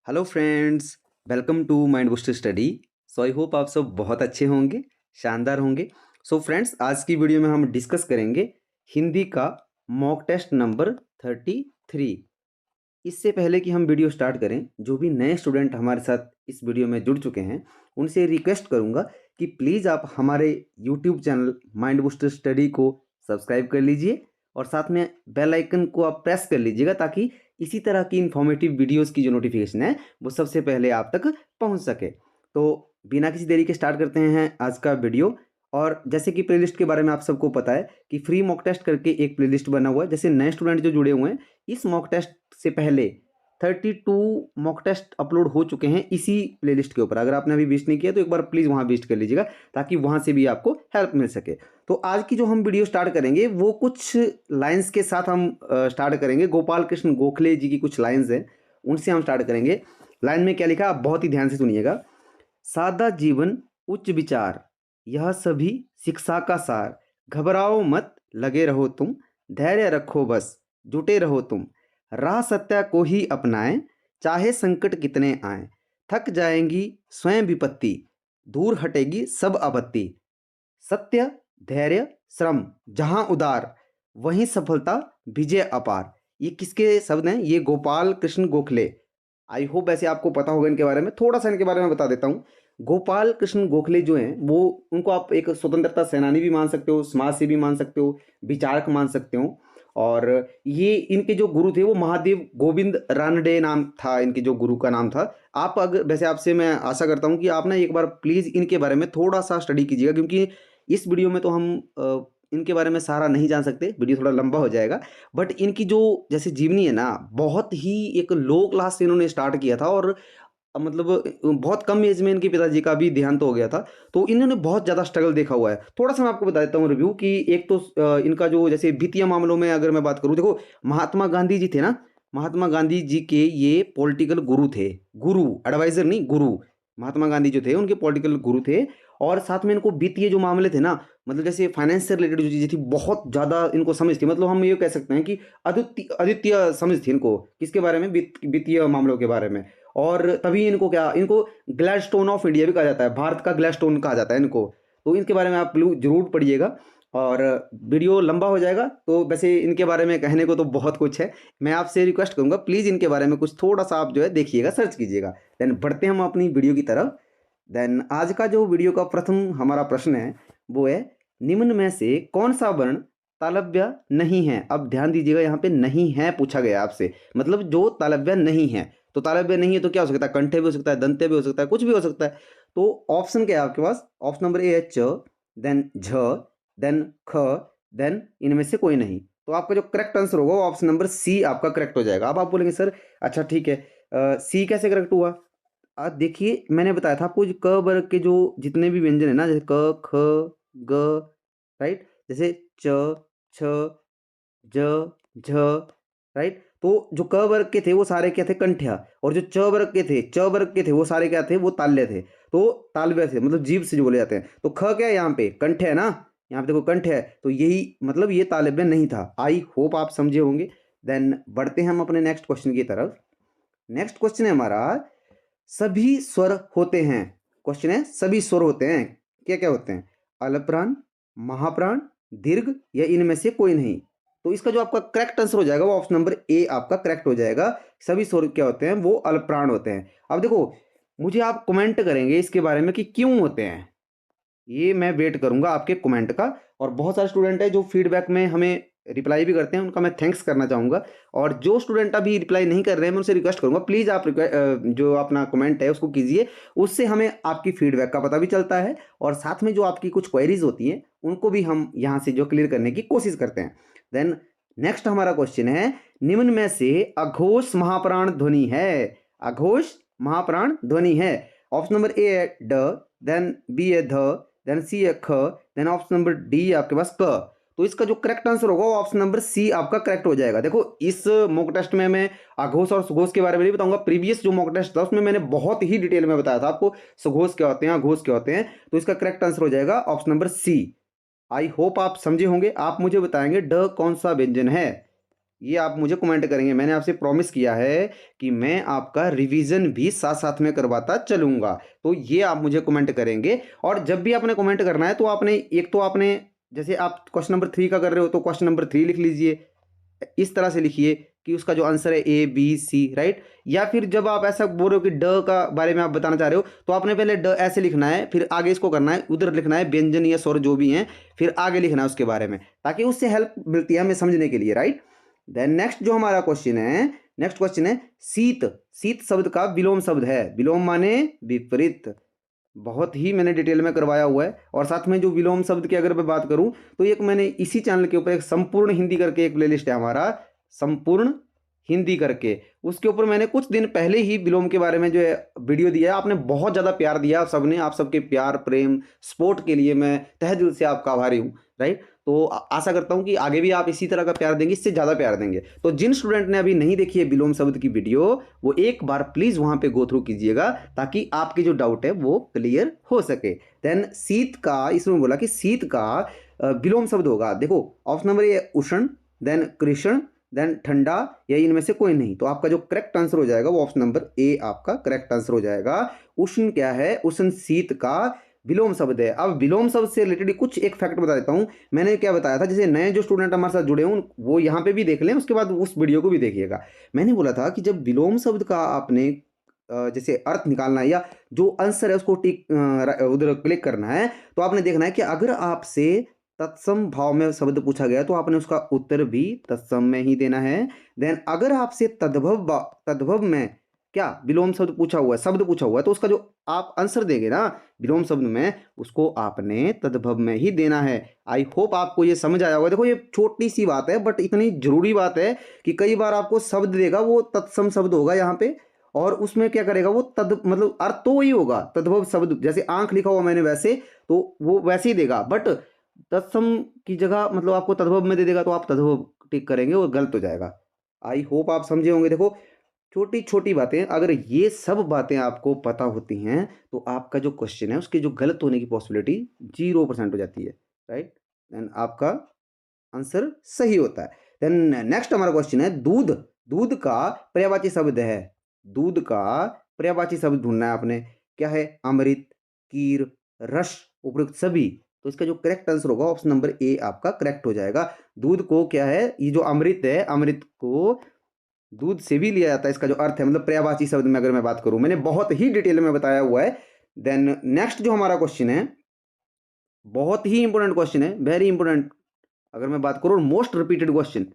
Hello friends, welcome to Mind Booster Study. So I hope आप सब बहुत अच्छे होंगे, शानदार होंगे। सो फ्रेंड्स, आज की वीडियो में हम डिस्कस करेंगे हिंदी का मॉक टेस्ट नंबर 33। इससे पहले कि हम वीडियो स्टार्ट करें, जो भी नए स्टूडेंट हमारे साथ इस वीडियो में जुड़ चुके हैं उनसे रिक्वेस्ट करूंगा कि प्लीज़ आप हमारे YouTube channel mind Booster study को सब्सक्राइब कर लीजिए और साथ में बेल आइकन को आप प्रेस कर लीजिएगा, ताकि इसी तरह की इन्फॉर्मेटिव वीडियोस की जो नोटिफिकेशन है वो सबसे पहले आप तक पहुंच सके। तो बिना किसी देरी के स्टार्ट करते हैं आज का वीडियो। और जैसे कि प्लेलिस्ट के बारे में आप सबको पता है कि फ्री मॉक टेस्ट करके एक प्लेलिस्ट बना हुआ है। जैसे नए स्टूडेंट जो जुड़े हुए हैं, इस मॉक टेस्ट से पहले 32 मॉक टेस्ट अपलोड हो चुके हैं इसी प्लेलिस्ट के ऊपर। अगर आपने अभी विजिट नहीं किया तो एक बार प्लीज़ वहाँ विजिट कर लीजिएगा, ताकि वहाँ से भी आपको हेल्प मिल सके। तो आज की जो हम वीडियो स्टार्ट करेंगे वो कुछ लाइंस के साथ हम स्टार्ट करेंगे। गोपाल कृष्ण गोखले जी की कुछ लाइंस हैं, उनसे हम स्टार्ट करेंगे। लाइन में क्या लिखा आप बहुत ही ध्यान से सुनिएगा। सादा जीवन उच्च विचार, यह सभी शिक्षा का सार। घबराओ मत, लगे रहो तुम, धैर्य रखो बस, जुटे रहो तुम। राह सत्य को ही अपनाएं, चाहे संकट कितने आए। थक जाएंगी स्वयं विपत्ति, दूर हटेगी सब आपत्ति। सत्य, धैर्य, श्रम जहां उदार, वहीं सफलता विजय अपार। ये किसके शब्द हैं? ये गोपाल कृष्ण गोखले। आई होप ऐसे आपको पता होगा इनके बारे में। थोड़ा सा इनके बारे में बता देता हूँ। गोपाल कृष्ण गोखले जो हैं वो, उनको आप एक स्वतंत्रता सेनानी भी मान सकते हो, समाज सेवी मान सकते हो, विचारक मान सकते हो। और ये इनके जो गुरु थे वो महादेव गोविंद रानडे नाम था, इनके जो गुरु का नाम था। आप अगर वैसे आपसे मैं आशा करता हूँ कि आप ना एक बार प्लीज़ इनके बारे में थोड़ा सा स्टडी कीजिएगा, क्योंकि इस वीडियो में तो हम इनके बारे में सारा नहीं जान सकते, वीडियो थोड़ा लंबा हो जाएगा। बट इनकी जो जैसे जीवनी है ना, बहुत ही एक लो क्लास से इन्होंने स्टार्ट किया था और मतलब बहुत कम एज में इनके पिताजी का भी देहांत हो गया था। तो इन्होंने बहुत ज़्यादा स्ट्रगल देखा हुआ है। थोड़ा सा मैं आपको बता देता हूँ रिव्यू कि एक तो इनका जो जैसे वित्तीय मामलों में अगर मैं बात करूँ, देखो महात्मा गांधी जी थे ना, महात्मा गांधी जी के ये पॉलिटिकल गुरु थे। गुरु, एडवाइजर नहीं, गुरु। महात्मा गांधी जो थे उनके पॉलिटिकल गुरु थे। और साथ में इनको वित्तीय जो मामले थे ना, मतलब जैसे फाइनेंस से रिलेटेड जो चीज़ें थी, बहुत ज़्यादा इनको समझ थी। मतलब हम ये कह सकते हैं कि अद्वितीय अद्वितीय समझ थी इनको, किसके बारे में? वित्तीय मामलों के बारे में। और तभी इनको क्या, इनको ग्लैडस्टोन ऑफ इंडिया भी कहा जाता है, भारत का ग्लैडस्टोन कहा जाता है इनको। तो इनके बारे में आप जरूर पढ़िएगा। और वीडियो लंबा हो जाएगा, तो वैसे इनके बारे में कहने को तो बहुत कुछ है। मैं आपसे रिक्वेस्ट करूंगा प्लीज़ इनके बारे में कुछ थोड़ा सा आप जो है देखिएगा, सर्च कीजिएगा। देन बढ़ते हैं हम अपनी वीडियो की तरफ। देन आज का जो वीडियो का प्रथम हमारा प्रश्न है वो है, निम्न में से कौन सा वर्ण तालव्य नहीं है? अब ध्यान दीजिएगा, यहाँ पे नहीं है पूछा गया आपसे, मतलब जो तालव्य नहीं है। तो तालव्य नहीं है तो क्या हो सकता है? कंठे भी हो सकता है, दंते भी हो सकता है, कुछ भी हो सकता है। तो ऑप्शन क्या है आपके पास? ऑप्शन नंबर ए है च, देन झ, देन ख, देन इनमें से कोई नहीं। तो आपका जो करेक्ट आंसर होगा वो ऑप्शन नंबर सी आपका करेक्ट हो जाएगा। अब आप बोलेंगे सर अच्छा ठीक है, सी कैसे करेक्ट हुआ? देखिए मैंने बताया था आपको, जो क वर्ग के जो जितने भी व्यंजन है ना, जैसे क ख ग, राइट, जैसे च छ ज झ, राइट। तो जो क वर्ग के थे वो सारे क्या थे? कंठ्या। और जो च वर्ग के थे, च वर्ग के थे, वो सारे क्या थे? वो ताल्य थे। तो तालव्य थे, मतलब जीभ से जो बोले जाते हैं। तो ख क्या है यहाँ पे? कंठ है ना, यहाँ पे देखो कंठ है, तो यही मतलब ये तालव्य नहीं था। आई होप आप समझे होंगे। देन बढ़ते हैं हम अपने नेक्स्ट क्वेश्चन की तरफ। नेक्स्ट क्वेश्चन है हमारा, सभी स्वर होते हैं। क्वेश्चन है सभी स्वर होते हैं, क्या क्या होते हैं? अलप्राण, महाप्राण, दीर्घ, या इनमें से कोई नहीं। तो इसका जो आपका करेक्ट आंसर हो जाएगा वो ऑप्शन नंबर ए आपका करेक्ट हो जाएगा। सभी स्वर क्या होते हैं? वो अलप्राण होते हैं। अब देखो, मुझे आप कमेंट करेंगे इसके बारे में कि क्यों होते हैं, ये मैं वेट करूंगा आपके कमेंट का। और बहुत सारे स्टूडेंट है जो फीडबैक में हमें रिप्लाई भी करते हैं, उनका मैं थैंक्स करना चाहूँगा। और जो स्टूडेंट अभी रिप्लाई नहीं कर रहे हैं, मैं उनसे रिक्वेस्ट करूँगा प्लीज़ आप जो अपना कमेंट है उसको कीजिए। उससे हमें आपकी फीडबैक का पता भी चलता है, और साथ में जो आपकी कुछ क्वेरीज होती हैं उनको भी हम यहाँ से जो क्लियर करने की कोशिश करते हैं। देन नेक्स्ट हमारा क्वेश्चन है, निम्न में से अघोष महाप्राण ध्वनि है? अघोष महाप्राण ध्वनि है। ऑप्शन नंबर ए है ड, देन बी है ध, देन सी है ख, देन ऑप्शन नंबर डी है आपके पास क। तो इसका जो करेक्ट आंसर होगा वो ऑप्शन नंबर सी आपका करेक्ट हो जाएगा। देखो इस मॉक टेस्ट में मैं अघोष और सुघोष के बारे में नहीं बताऊंगा। प्रीवियस जो मॉक टेस्ट था उसमें मैंने बहुत ही डिटेल में बताया था आपको सुघोष क्या होते हैं, अघोष क्या होते हैं। तो इसका करेक्ट आंसर हो जाएगा option number C. I hope आप समझे होंगे। आप मुझे बताएंगे ड कौन सा व्यंजन है? ये आप मुझे कमेंट करेंगे। मैंने आपसे प्रॉमिस किया है कि मैं आपका रिवीजन भी साथ साथ में करवाता चलूँगा, तो ये आप मुझे कमेंट करेंगे। और जब भी आपने कमेंट करना है तो आपने एक तो आपने जैसे आप क्वेश्चन नंबर 3 का कर रहे हो तो क्वेश्चन नंबर 3 लिख लीजिए, इस तरह से लिखिए कि उसका जो आंसर है ए बी सी, राइट। या फिर जब आप ऐसा बोल रहे हो कि ड का बारे में आप बताना चाह रहे हो तो आपने पहले ड ऐसे लिखना है, फिर आगे इसको करना है, उधर लिखना है व्यंजन या स्वर जो भी हैं, फिर आगे लिखना है उसके बारे में, ताकि उससे हेल्प मिलती है हमें समझने के लिए, राइट। देन नेक्स्ट जो हमारा क्वेश्चन है, नेक्स्ट क्वेश्चन है शीत। शीत शब्द का विलोम शब्द है, विलोम माने विपरीत। बहुत ही मैंने डिटेल में करवाया हुआ है। और साथ में जो विलोम शब्द की अगर मैं बात करूं तो एक मैंने इसी चैनल के ऊपर एक संपूर्ण हिंदी करके एक प्लेलिस्ट है हमारा, संपूर्ण हिंदी करके, उसके ऊपर मैंने कुछ दिन पहले ही विलोम के बारे में जो है वीडियो दिया है। आपने बहुत ज़्यादा प्यार दिया आप सबने, आप सबके प्यार प्रेम सपोर्ट के लिए मैं तहे दिल से आपका आभारी हूँ, राइट। तो आशा करता हूँ कि आगे भी आप इसी तरह का प्यार देंगे, इससे ज़्यादा प्यार देंगे। तो जिन स्टूडेंट ने अभी नहीं देखी है विलोम शब्द की वीडियो, वो एक बार प्लीज़ वहाँ पे गो थ्रू कीजिएगा, ताकि आपकी जो डाउट है वो क्लियर हो सके। देन शीत का, इसमें बोला कि शीत का विलोम शब्द होगा, देखो ऑप्शन नंबर ए उष्ण, देन कृष्ण, देन ठंडा, या इनमें से कोई नहीं। तो आपका जो करेक्ट आंसर हो जाएगा वो ऑप्शन नंबर ए आपका करेक्ट आंसर हो जाएगा। उष्ण क्या है, उष्ण शीत का विलोम शब्द है। अब विलोम शब्द से रिलेटेड कुछ एक फैक्ट बता देता हूं। मैंने क्या बताया था, जैसे नए जो स्टूडेंट हमारे साथ जुड़े हों वो यहाँ पे भी देख लें, उसके बाद उस वीडियो को भी देखिएगा। मैंने बोला था कि जब विलोम शब्द का आपने जैसे अर्थ निकालना है या जो आंसर है उसको टिक उधर क्लिक करना है, तो आपने देखना है कि अगर आपसे तत्सम भाव में शब्द पूछा गया तो आपने उसका उत्तर भी तत्सम में ही देना है। देन अगर आपसे तद्भव में क्या विलोम शब्द पूछा हुआ है, शब्द पूछा हुआ है, तो उसका जो आप आंसर देंगे ना विलोम शब्द में, उसको आपने तद्भव में ही देना है। आई होप आपको ये समझ आया होगा। देखो ये छोटी सी बात है बट इतनी जरूरी बात है कि कई बार आपको शब्द देगा वो तत्सम शब्द होगा यहाँ पे, और उसमें क्या करेगा वो तद मतलब अर्थ तो वही होगा तद्भव शब्द, जैसे आंख लिखा हुआ मैंने वैसे, तो वो वैसे ही देगा, बट तत्सम की जगह मतलब आपको तद्भव में दे देगा तो आप तद्भव टिक करेंगे, वो गलत हो जाएगा। आई होप आप समझे होंगे। देखो छोटी छोटी बातें, अगर ये सब बातें आपको पता होती हैं तो आपका जो क्वेश्चन है उसके जो गलत होने की पॉसिबिलिटी 0% हो जाती है, राइट। देन आपका आंसर सही होता है। देन नेक्स्ट हमारा क्वेश्चन है दूध। दूध का पर्यायवाची शब्द है, दूध का पर्यायवाची शब्द ढूंढना है आपने। क्या है, अमृत, कीर, रस, उपयुक्त सभी। तो इसका जो करेक्ट आंसर होगा ऑप्शन नंबर ए आपका करेक्ट हो जाएगा। दूध को क्या है, ये जो अमृत है, अमृत को दूध से भी लिया जाता है, इसका जो अर्थ है मतलब पर्यायवाची शब्द में अगर मैं बात करूं, मैंने बहुत ही डिटेल में बताया हुआ है। देन नेक्स्ट जो हमारा क्वेश्चन है बहुत ही इंपॉर्टेंट क्वेश्चन है, वेरी इंपॉर्टेंट। अगर मैं बात करूं मोस्ट रिपीटेड क्वेश्चन,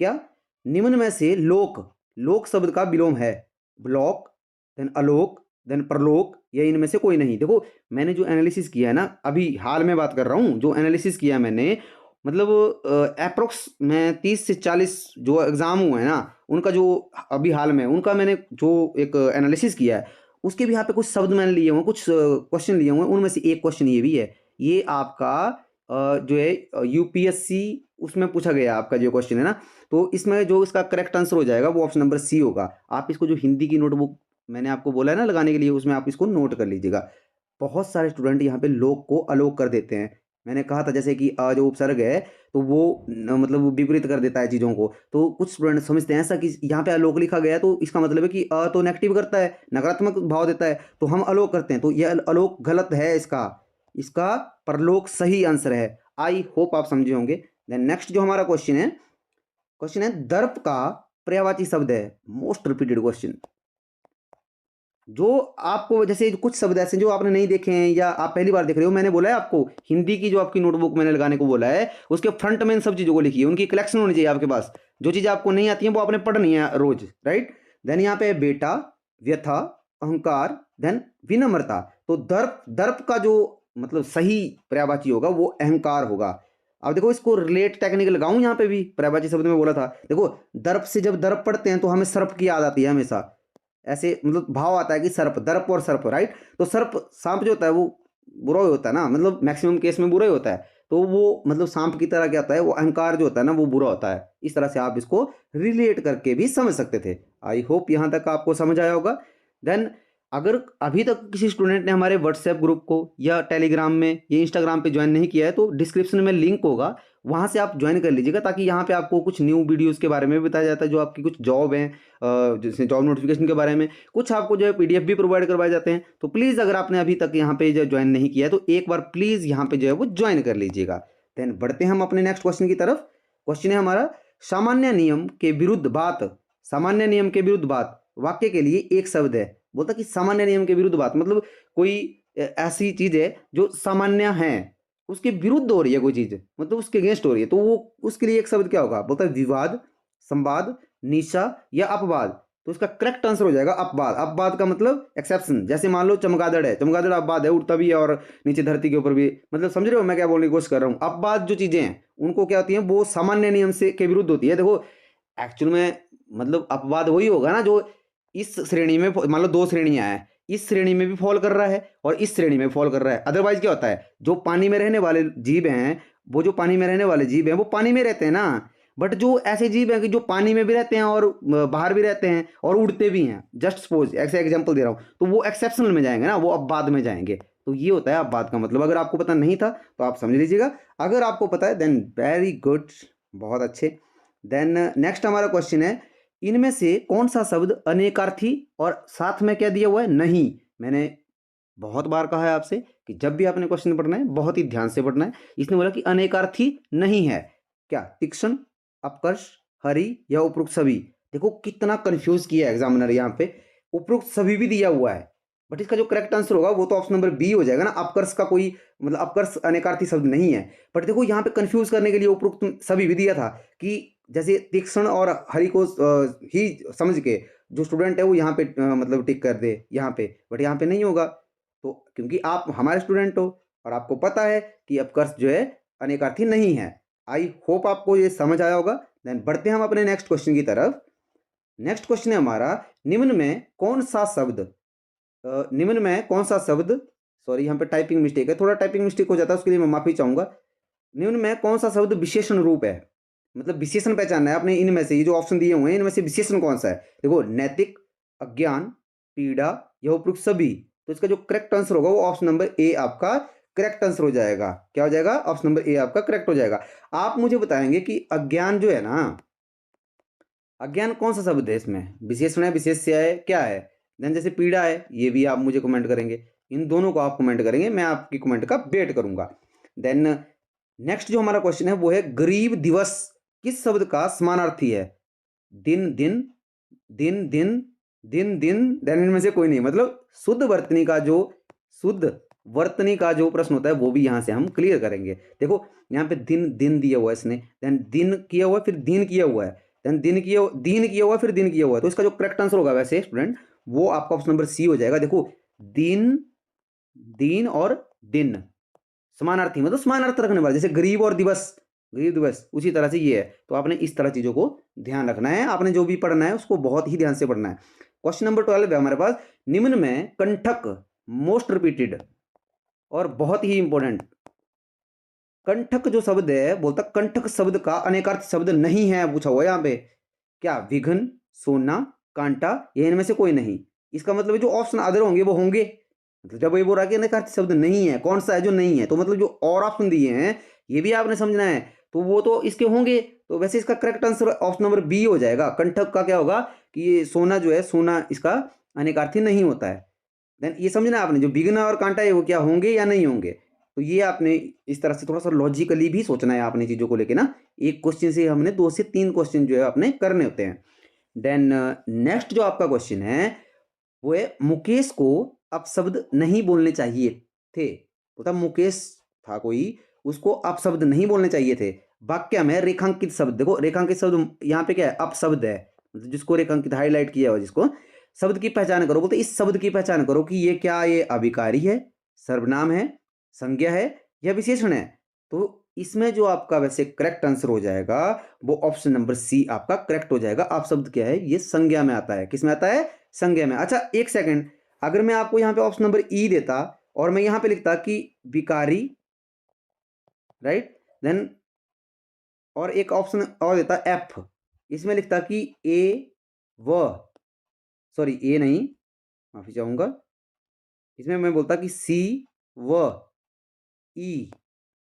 क्या निम्न में से लोक, लोक शब्द का विलोम है, ब्लॉक, देन अलोक, देन परलोक, या इनमें से कोई नहीं। देखो मैंने जो एनालिसिस किया है ना, अभी हाल में बात कर रहा हूँ, जो एनालिसिस किया मैंने, मतलब अप्रोक्स मैं 30 से 40 जो एग्ज़ाम हुए हैं ना उनका, जो अभी हाल में उनका मैंने जो एक एनालिसिस किया है, उसके भी यहाँ पे कुछ शब्द मैंने लिए हुए, कुछ क्वेश्चन लिए हुए, उनमें से एक क्वेश्चन ये भी है। ये आपका जो है यूपीएससी उसमें पूछा गया आपका जो क्वेश्चन है ना, तो इसमें जो इसका करेक्ट आंसर हो जाएगा वो ऑप्शन नंबर सी होगा। आप इसको जो हिंदी की नोटबुक मैंने आपको बोला है ना लगाने के लिए, उसमें आप इसको नोट कर लीजिएगा। बहुत सारे स्टूडेंट यहाँ पे लोक को अलोक कर देते हैं। मैंने कहा था जैसे कि जो उपसर्ग है तो वो मतलब वो विपरीत कर देता है चीज़ों को, तो कुछ स्टूडेंट समझते हैं ऐसा कि यहाँ पे अलोक लिखा गया है तो इसका मतलब है कि तो नेगेटिव करता है, नकारात्मक भाव देता है, तो हम अलोक करते हैं, तो ये अलोक गलत है, इसका इसका परलोक सही आंसर है। आई होप आप समझे होंगे। देन नेक्स्ट जो हमारा क्वेश्चन है दर्प का पर्यायवाची शब्द है, मोस्ट रिपीटेड क्वेश्चन। जो आपको जैसे कुछ शब्द ऐसे जो आपने नहीं देखे हैं या आप पहली बार देख रहे हो, मैंने बोला है आपको हिंदी की जो आपकी नोटबुक मैंने लगाने को बोला है उसके फ्रंट में इन सब चीज़ों को लिखिए, उनकी कलेक्शन होनी चाहिए आपके पास। जो चीज़ आपको नहीं आती है वो आपने पढ़नी है रोज, राइट। देन यहाँ पे बेटा, व्यथा, अहंकार, देन विनम्रता। तो दर्प, दर्प का जो मतलब सही पर्यायवाची होगा वो अहंकार होगा। अब देखो इसको रिलेट टेक्निक लगाऊं, यहाँ पे भी पर्यायवाची शब्द में बोला था। देखो दर्प से जब दर्प पढ़ते हैं तो हमें सर्प की याद आती है हमेशा, ऐसे मतलब भाव आता है कि सर्प, दर्प और सर्प, राइट। तो सर्प, सांप जो होता है वो बुरा ही होता है ना, मतलब मैक्सिमम केस में बुरा ही होता है, तो वो मतलब सांप की तरह क्या होता है, वो अहंकार जो होता है ना वो बुरा होता है। इस तरह से आप इसको रिलेट करके भी समझ सकते थे। आई होप यहाँ तक आपको समझ आया होगा। देन अगर अभी तक किसी स्टूडेंट ने हमारे व्हाट्सएप ग्रुप को या टेलीग्राम में या इंस्टाग्राम पे ज्वाइन नहीं किया है तो डिस्क्रिप्शन में लिंक होगा, वहाँ से आप ज्वाइन कर लीजिएगा, ताकि यहाँ पे आपको कुछ न्यू वीडियोस के बारे में भी बताया जाता है, जो आपकी कुछ जॉब हैं, जैसे जॉब नोटिफिकेशन के बारे में कुछ आपको जो है पीडीएफ भी प्रोवाइड करवाए जाते हैं। तो प्लीज़ अगर आपने अभी तक यहाँ पे जो ज्वाइन नहीं किया है तो एक बार प्लीज़ यहाँ पे जो है वो ज्वाइन कर लीजिएगा। देन बढ़ते हैं हम अपने नेक्स्ट क्वेश्चन की तरफ। क्वेश्चन है हमारा, सामान्य नियम के विरुद्ध बात, सामान्य नियम के विरुद्ध बात वाक्य के लिए एक शब्द है। बोलता कि सामान्य नियम के विरुद्ध बात मतलब कोई ऐसी चीज है जो सामान्य है, उसके विरुद्ध हो रही है कोई चीज, मतलब उसके अगेंस्ट हो रही है, तो वो उसके लिए एक शब्द क्या होगा? बोलता है विवाद, संवाद, निशा या अपवाद। तो इसका करेक्ट आंसर हो जाएगा अपवाद। अपवाद का मतलब एक्सेप्शन। जैसे मान लो चमगादड़ है, चमगादड़ अपवाद है, उड़ता भी है और नीचे धरती के ऊपर भी, मतलब समझ रहे हो मैं क्या बोलने की कोशिश कर रहा हूँ। अपवाद जो चीजें हैं उनको क्या होती है, वो सामान्य नियम से के विरुद्ध होती है। देखो एक्चुअल में मतलब अपवाद वही होगा ना जो इस श्रेणी में, मान लो दो श्रेणियां हैं, इस श्रेणी में भी फॉल कर रहा है और इस श्रेणी में फॉल कर रहा है। अदरवाइज क्या होता है, जो पानी में रहने वाले जीव हैं, वो जो पानी में रहने वाले जीव हैं वो पानी में रहते हैं ना, बट जो ऐसे जीव हैं कि जो पानी में भी रहते हैं और बाहर भी रहते हैं और उड़ते भी हैं, जस्ट सपोज ऐसे एग्जांपल दे रहा हूँ, तो वो एक्सेप्शनल में जाएंगे ना, वो अपवाद में जाएंगे। तो ये होता है अपवाद का मतलब। अगर आपको पता नहीं था तो आप समझ लीजिएगा, अगर आपको पता है देन वेरी गुड, बहुत अच्छे। देन नेक्स्ट हमारा क्वेश्चन है, इनमें से कौन सा शब्द अनेकार्थी और साथ में क्या दिया हुआ है? नहीं। मैंने बहुत बार कहा है आपसे कि जब भी आपने क्वेश्चन पढ़ना है बहुत ही ध्यान से पढ़ना है। इसने बोला कि अनेकार्थी नहीं है। क्या? तीक्ष्ण, अपकर्ष, हरि या उपरोक्त सभी। देखो कितना कंफ्यूज किया है एग्जामिनर यहाँ पे। उपरोक्त सभी भी दिया हुआ है, बट इसका जो करेक्ट आंसर होगा वो तो ऑप्शन नंबर बी हो जाएगा ना। अपकर्ष का कोई मतलब अपकर्ष अनेकार्थी शब्द नहीं है। बट देखो यहाँ पे कंफ्यूज करने के लिए उपरोक्त सभी भी दिया था कि जैसे तीक्ष्ण और हरि को ही समझ के जो स्टूडेंट है वो यहाँ पे मतलब टिक कर दे यहाँ पे, बट यहाँ पे नहीं होगा। तो क्योंकि आप हमारे स्टूडेंट हो और आपको पता है कि अपकर्ष जो है अनेकार्थी नहीं है। आई होप आपको ये समझ आया होगा। देन बढ़ते हैं हम अपने नेक्स्ट क्वेश्चन की तरफ। नेक्स्ट क्वेश्चन है हमारा, निम्न में कौन सा शब्द निम्न में कौन सा शब्द, सॉरी यहाँ पे टाइपिंग मिस्टेक है, थोड़ा टाइपिंग मिस्टेक हो जाता है, उसके लिए मैं माफी चाहूंगा। निम्न में कौन सा शब्द विशेषण रूप है? मतलब विशेषण पहचानना है आपने इनमें से, ये जो ऑप्शन दिए हुए हैं इनमें से विशेषण कौन सा है? देखो नैतिक, अज्ञान, पीड़ा या उपयुक्त सभी। तो इसका जो करेक्ट आंसर होगा वो ऑप्शन नंबर ए आपका करेक्ट आंसर हो जाएगा। क्या हो जाएगा? ऑप्शन नंबर ए आपका करेक्ट हो जाएगा। आप मुझे बताएंगे कि अज्ञान जो है ना, अज्ञान कौन सा शब्द है इसमें? विशेषण है, विशेष्य है, क्या है? देन जैसे पीड़ा है, ये भी आप मुझे कमेंट करेंगे। इन दोनों को आप कमेंट करेंगे, मैं आपकी कमेंट का वेट करूंगा। देन नेक्स्ट जो हमारा क्वेश्चन है वो है, गरीब दिवस किस शब्द का समानार्थी है? दिन दिन, दिन दिन, दिन दिन, देन इनमें से कोई नहीं। मतलब शुद्ध वर्तनी का जो प्रश्न होता है वो भी यहाँ से हम क्लियर करेंगे। देखो यहाँ पे दिन दिन दिया हुआ है इसने, देन दिन किया हुआ है, फिर दिन किया हुआ है, देन दिन किया हुआ है, फिर दिन किया हुआ है। तो इसका जो करेक्ट आंसर होगा वैसे स्टूडेंट वो आपका ऑप्शन नंबर सी हो जाएगा। देखो दिन, दिन और दिन समानार्थी मतलब समान अर्थ रखने वाले, जैसे गरीब और दिवस, गरीब दिवस, उसी तरह से ये है। तो आपने इस तरह चीजों को ध्यान रखना है। आपने जो भी पढ़ना है उसको बहुत ही ध्यान से पढ़ना है। क्वेश्चन नंबर 12 है हमारे पास, निम्न में कंठक मोस्ट रिपीटेड और बहुत ही इंपॉर्टेंट, कंठक जो शब्द है, बोलता कंठक शब्द का अनेकार्थ शब्द नहीं है, पूछा हुआ यहाँ पे। क्या? विघन, सोना, कांटा या इनमें से कोई नहीं। इसका मतलब जो ऑप्शन अदर होंगे वो होंगे। मतलब जब ये बोल रहा है कि अनेकार्थ शब्द नहीं है, कौन सा है जो नहीं है, तो मतलब जो और ऑप्शन दिए हैं ये भी आपने समझना है, तो वो तो इसके होंगे। तो वैसे इसका correct answer option number B हो जाएगा। कंठक का क्या होगा कि ये सोना जो है, सोना इसका अनेकार्थी नहीं होता है। देन ये समझना आपने, जो विघ्न और कांटा है वो क्या होंगे या नहीं होंगे। तो ये आपने इस तरह से थोड़ा सा लॉजिकली भी सोचना है आपने चीजों को लेके ना। एक क्वेश्चन से हमने 2 से 3 क्वेश्चन जो है आपने करने होते हैं। देन नेक्स्ट जो आपका क्वेश्चन है वो है, मुकेश को अपशब्द नहीं बोलने चाहिए थे। तो मुकेश था कोई, उसको अपशब्द नहीं बोलने चाहिए थे। वाक्य में रेखांकित शब्द, देखो रेखांकित शब्द यहाँ पे क्या है? अपशब्द है, मतलब जिसको रेखांकित हाईलाइट किया हुआ, जिसको शब्द की पहचान करो। बोलते इस शब्द की पहचान करो कि ये क्या, ये अभिकारी है, सर्वनाम है, संज्ञा है या विशेषण है। तो इसमें जो आपका वैसे करेक्ट आंसर हो जाएगा वो ऑप्शन नंबर सी आपका करेक्ट हो जाएगा। आप शब्द क्या है? ये संज्ञा में आता है। किस में आता है? संज्ञा में। अच्छा एक सेकंड, अगर मैं आपको यहाँ पे ऑप्शन नंबर ई देता और मैं यहाँ पे लिखता कि विकारी, राइट, देन और एक ऑप्शन और देता एफ, इसमें लिखता कि ए व, सॉरी ए नहीं, माफ़ी चाहूँगा, इसमें मैं बोलता कि सी व ई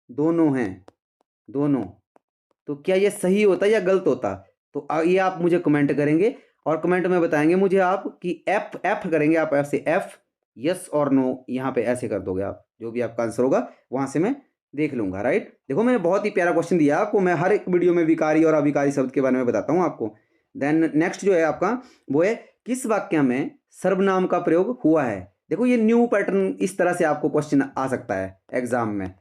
दोनों हैं, दोनों। तो क्या ये सही होता या गलत होता? तो ये आप मुझे कमेंट करेंगे और कमेंट में बताएँगे मुझे आप कि एफ एफ करेंगे आप, एफ से एफ, यस और नो यहाँ पे ऐसे कर दोगे आप। जो भी आपका आंसर होगा वहाँ से मैं देख लूँगा, राइट? देखो मैंने बहुत ही प्यारा क्वेश्चन दिया आपको, मैं हर एक वीडियो में विकारी और अविकारी शब्द के बारे में बताता हूँ आपको। देन नेक्स्ट जो है आपका वो है, किस वाक्य में सर्वनाम का प्रयोग हुआ है? देखो ये न्यू पैटर्न, इस तरह से आपको क्वेश्चन आ सकता है एग्जाम में।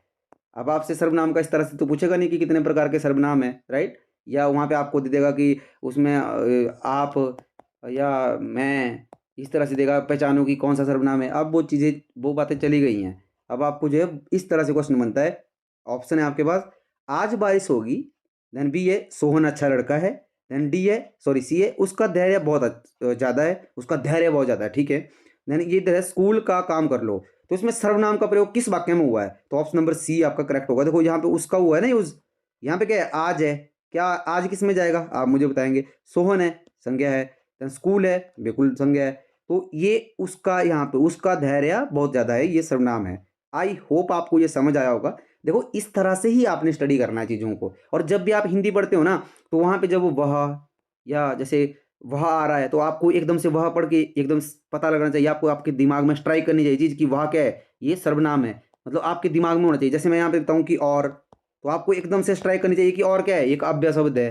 अब आपसे सर्वनाम का इस तरह से तो पूछेगा नहीं कि कितने प्रकार के सर्वनाम है, राइट? या वहाँ पे आपको दे देगा कि उसमें आप या मैं, इस तरह से देगा पहचानो कि कौन सा सर्वनाम है। अब वो चीज़ें, वो बातें चली गई हैं। अब आपको जो है इस तरह से क्वेश्चन बनता है। ऑप्शन है आपके पास, आज बारिश होगी। देन बी है, सोहन अच्छा लड़का है। देन डी है, सॉरी सी है, उसका धैर्य बहुत ज़्यादा है, उसका धैर्य बहुत ज़्यादा है, ठीक है। देन ये इधर है, स्कूल का काम कर लो। तो इसमें सर्वनाम का प्रयोग किस वाक्य में हुआ है? तो ऑप्शन नंबर सी आपका करेक्ट होगा। देखो यहाँ पे उसका हुआ है ना यूज, यहाँ पे क्या है, आज है। क्या आज किस में जाएगा आप मुझे बताएंगे? सोहन है, संज्ञा है। देन स्कूल है, बिल्कुल संज्ञा है। तो ये उसका, यहाँ पे उसका धैर्य बहुत ज्यादा है, ये सर्वनाम है। आई होप आपको ये समझ आया होगा। देखो इस तरह से ही आपने स्टडी करना है चीजों को। और जब भी आप हिंदी पढ़ते हो ना, तो वहां पे जब वह, या जैसे वह आ रहा है, तो आपको एकदम से वह पढ़ के एकदम पता लगना चाहिए आपको, आपके दिमाग में स्ट्राइक करनी चाहिए चीज़ कि वह क्या है, ये सर्वनाम है। मतलब आपके दिमाग में होना चाहिए। जैसे मैं यहाँ पे बताऊँ कि और, तो आपको एकदम से स्ट्राइक करनी चाहिए कि और क्या है, एक अव्यय शब्द है।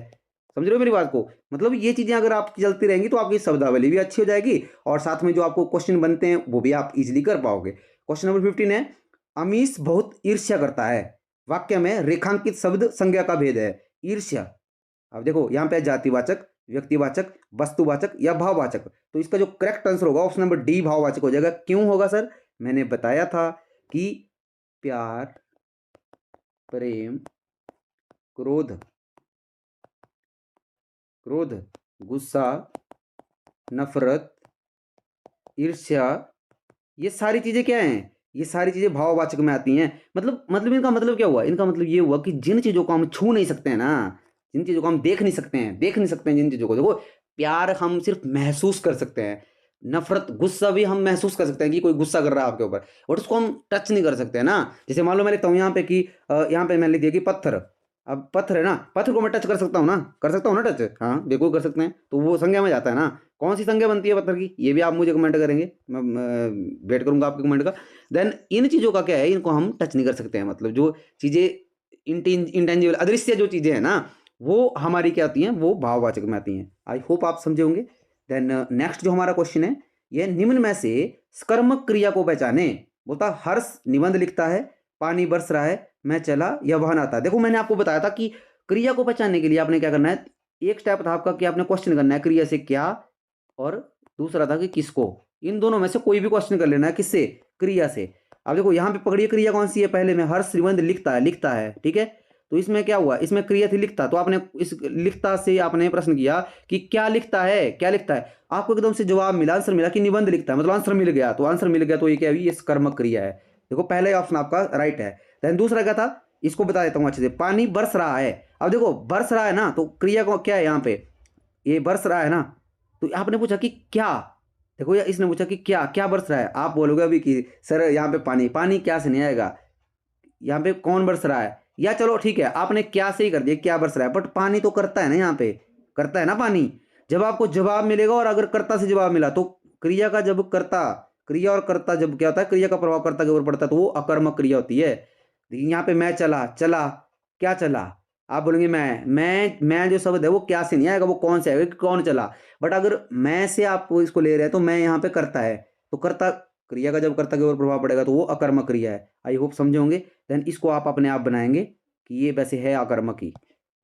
समझ रहे हो मेरी बात को? मतलब ये चीज़ें अगर आपकी चलती रहेंगी तो आपकी शब्दावली भी अच्छी हो जाएगी, और साथ में जो आपको क्वेश्चन बनते हैं वो भी आप इजिली कर पाओगे। क्वेश्चन नंबर 15 है, अमीश बहुत ईर्ष्या करता है। वाक्य में रेखांकित शब्द संज्ञा का भेद है। ईर्ष्या, अब देखो यहाँ पे जातिवाचक, व्यक्तिवाचक, वस्तुवाचक या भाववाचक। तो इसका जो करेक्ट आंसर होगा ऑप्शन नंबर डी, भाववाचक हो जाएगा। क्यों होगा सर? मैंने बताया था कि प्यार, प्रेम, क्रोध, क्रोध, गुस्सा, नफरत, ईर्ष्या, ये सारी चीजें क्या हैं? ये सारी चीजें भाववाचक में आती हैं। मतलब इनका मतलब क्या हुआ? इनका मतलब ये हुआ कि जिन चीजों को हम छू नहीं सकते हैं ना, जिन चीजों को हम देख नहीं सकते हैं, जिन चीजों को, देखो प्यार हम सिर्फ महसूस कर सकते हैं, नफरत, गुस्सा भी हम महसूस कर सकते हैं कि कोई गुस्सा कर रहा है आपके ऊपर, बट उसको हम टच नहीं कर सकते हैं ना। जैसे मान लो मैं लिखता हूँ यहाँ पे कि यहाँ पे मैंने लिख दिया कि पत्थर। अब पत्थर है ना, पत्थर को मैं टच कर सकता हूँ ना, कर सकता हूँ ना टच? हाँ बिल्कुल कर सकते हैं। तो वो संज्ञा में जाता है ना। कौन सी संज्ञा बनती है पत्थर की, ये भी आप मुझे कमेंट करेंगे, मैं वेट करूंगा आपके कमेंट का। देन इन चीज़ों का क्या है, इनको हम टच नहीं कर सकते हैं। मतलब जो चीज़ें इंटेंजिबल, अदृश्य जो चीज़ें हैं ना, वो हमारी क्या आती हैं, वो भाववाचक में आती हैं। आई होप आप समझे होंगे। देन नेक्स्ट जो हमारा क्वेश्चन है, यह निम्न में से कर्मक क्रिया को पहचाने। बोलता हर्ष निबंध लिखता है, पानी बरस रहा है, मैं चला, या वाहन आता है। देखो मैंने आपको बताया था कि क्रिया को पहचानने के लिए आपने क्या करना है, एक स्टेप था आपका कि आपने क्वेश्चन करना है क्रिया से क्या, और दूसरा था कि किसको। इन दोनों में से कोई भी क्वेश्चन कर लेना है, किससे? क्रिया से। अब देखो यहाँ पे पकड़िए, क्रिया कौन सी है? पहले में हर्ष निबंध लिखता है, ठीक है। तो इसमें क्या हुआ, इसमें क्रिया थी लिखता। तो आपने इस लिखता से आपने प्रश्न किया कि क्या लिखता है, क्या लिखता है। आपको एकदम से जवाब मिला, आंसर मिला कि निबंध लिखता है, मतलब आंसर मिल गया। तो आंसर मिल गया तो ये क्या हुई, ये कर्मक क्रिया है। देखो पहले ऑप्शन आपका राइट है। देन दूसरा क्या था, इसको बता देता हूँ अच्छे से, पानी बरस रहा है। अब देखो बरस रहा है ना, तो क्रिया को क्या है यहाँ पे, ये बरस रहा है ना। तो आपने पूछा कि क्या, देखो या इसने पूछा कि क्या क्या बरस रहा है। आप बोलोगे अभी कि सर यहाँ पे पानी, पानी क्या से नहीं आएगा, यहाँ पे कौन बरस रहा है। या चलो ठीक है, आपने क्या से ही कर दिया, क्या बरस रहा है, बट पानी तो करता है ना, यहाँ पे करता है ना पानी। जब आपको जवाब मिलेगा, और अगर कर्ता से जवाब मिला, तो क्रिया का जब कर्ता, क्रिया और कर्ता जब क्या होता है, क्रिया का प्रभाव कर्ता के ऊपर पड़ता है, तो वो अकर्मक क्रिया होती है। देखिए यहाँ पे मैं चला, चला, क्या चला, आप बोलेंगे मैं जो शब्द है वो क्या से नहीं आएगा, वो कौन से आएगा कि कौन चला। बट अगर मैं से आप इसको ले रहे हैं, तो मैं यहाँ पे करता है, तो कर्ता, क्रिया का जब कर्ता के ऊपर प्रभाव पड़ेगा तो वो अकर्मक क्रिया है। आई होप समझे होंगे। देन इसको आप अपने आप बनाएंगे कि ये वैसे है अकर्मक ही।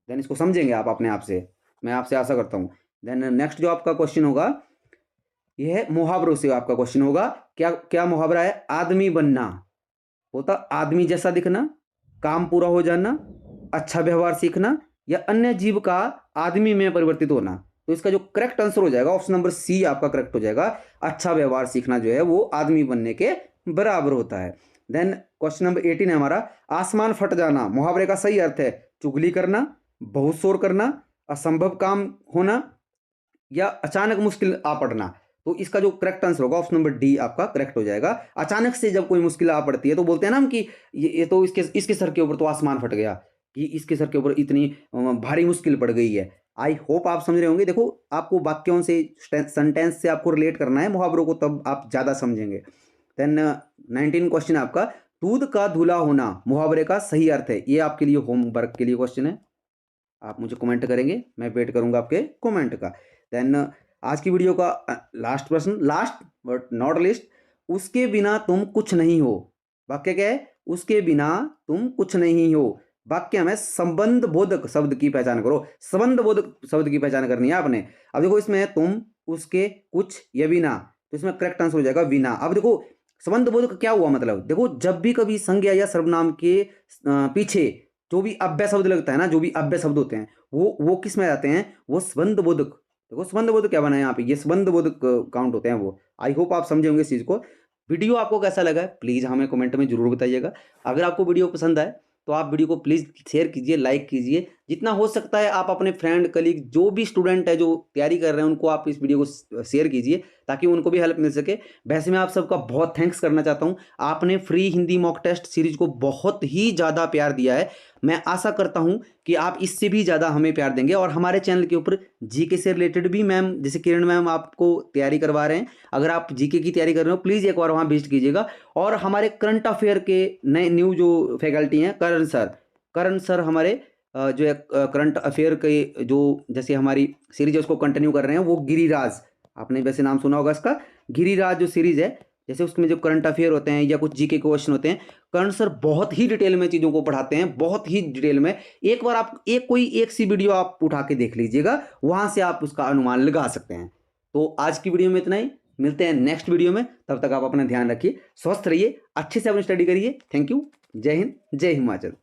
देन इसको समझेंगे आप अपने आप से, मैं आपसे आशा करता हूँ। देन नेक्स्ट जो आपका क्वेश्चन होगा, ये है मुहावरों से आपका क्वेश्चन होगा। क्या क्या मुहावरा है? आदमी बनना, होता आदमी जैसा दिखना, काम पूरा हो जाना, अच्छा व्यवहार सीखना, या अन्य जीव का आदमी में परिवर्तित होना। तो इसका जो करेक्ट आंसर हो जाएगा ऑप्शन नंबर सी आपका करेक्ट हो जाएगा। अच्छा व्यवहार सीखना जो है वो आदमी बनने के बराबर होता है। देन क्वेश्चन नंबर 18 है हमारा, आसमान फट जाना। मुहावरे का सही अर्थ है चुगली करना, बहुत शोर करना, असंभव काम होना, या अचानक मुश्किल आ पड़ना। तो इसका जो करेक्ट आंसर होगा ऑप्शन नंबर डी आपका करेक्ट हो जाएगा। अचानक से जब कोई मुश्किल आ पड़ती है तो बोलते हैं ना हम कि ये तो इसके सर के ऊपर तो आसमान फट गया, कि इसके सर के ऊपर इतनी भारी मुश्किल पड़ गई है। आई होप आप समझ रहे होंगे। देखो आपको वाक्यों से, सेंटेंस से आपको रिलेट करना है मुहावरों को, तब आप ज़्यादा समझेंगे। देन 19 क्वेश्चन आपका, दूध का धुला होना मुहावरे का सही अर्थ है। ये आपके लिए होमवर्क के लिए क्वेश्चन है, आप मुझे कमेंट करेंगे, मैं वेट करूंगा आपके कमेंट का। देन आज की वीडियो का लास्ट प्रश्न, लास्ट बट नॉट लिस्ट, उसके बिना तुम कुछ नहीं हो। वाक्य क्या है? उसके बिना तुम कुछ नहीं हो। वाक्य में संबंध बोधक शब्द की पहचान करो। संबंध बोधक शब्द की पहचान करनी है आपने। अब देखो इसमें तुम, उसके, कुछ, या बिना, तो इसमें करेक्ट आंसर हो जाएगा बिना। अब देखो संबंध बोधक क्या हुआ, मतलब देखो जब भी कभी संज्ञा या सर्वनाम के पीछे जो भी अव्यय शब्द लगता है ना, जो भी अव्यय शब्द होते हैं वो किस में आते हैं? वो संबंध बोधक। देखो संबंध बोधक क्या बना है यहाँ पे, ये संबंध बोधक काउंट होते हैं वो। आई होप आप समझे होंगे इस चीज को। वीडियो आपको कैसा लगा है प्लीज हमें कमेंट में जरूर बताइएगा। अगर आपको वीडियो पसंद आए तो आप वीडियो को प्लीज शेयर कीजिए, लाइक कीजिए। जितना हो सकता है आप अपने फ्रेंड, कलीग, जो भी स्टूडेंट है जो तैयारी कर रहे हैं, उनको आप इस वीडियो को शेयर कीजिए ताकि उनको भी हेल्प मिल सके। वैसे मैं आप सबका बहुत थैंक्स करना चाहता हूँ। आपने free Hindi mock test series को बहुत ही ज़्यादा प्यार दिया है। मैं आशा करता हूं कि आप इससे भी ज़्यादा हमें प्यार देंगे। और हमारे चैनल के ऊपर जीके से रिलेटेड भी मैम, जैसे किरण मैम आपको तैयारी करवा रहे हैं, अगर आप जीके की तैयारी कर रहे हो प्लीज़ एक बार वहाँ विजिट कीजिएगा। और हमारे करंट अफेयर के नए न्यू जो फैकल्टी हैं, करण सर हमारे जो है करंट अफेयर के जो जैसे हमारी सीरीज है उसको कंटिन्यू कर रहे हैं। वो गिरिराज, आपने वैसे नाम सुना होगा इसका, गिरिराज जो सीरीज है, जैसे उसमें जो करंट अफेयर होते हैं या कुछ जीके क्वेश्चन होते हैं, कर्ण सर बहुत ही डिटेल में चीज़ों को पढ़ाते हैं, बहुत ही डिटेल में। एक बार आप एक सी वीडियो आप उठा के देख लीजिएगा, वहां से आप उसका अनुमान लगा सकते हैं। तो आज की वीडियो में इतना ही, मिलते हैं नेक्स्ट वीडियो में। तब तक आप अपना ध्यान रखिए, स्वस्थ रहिए, अच्छे से अपनी स्टडी करिए। Thank you. जय हिंद, जय हिमाचल।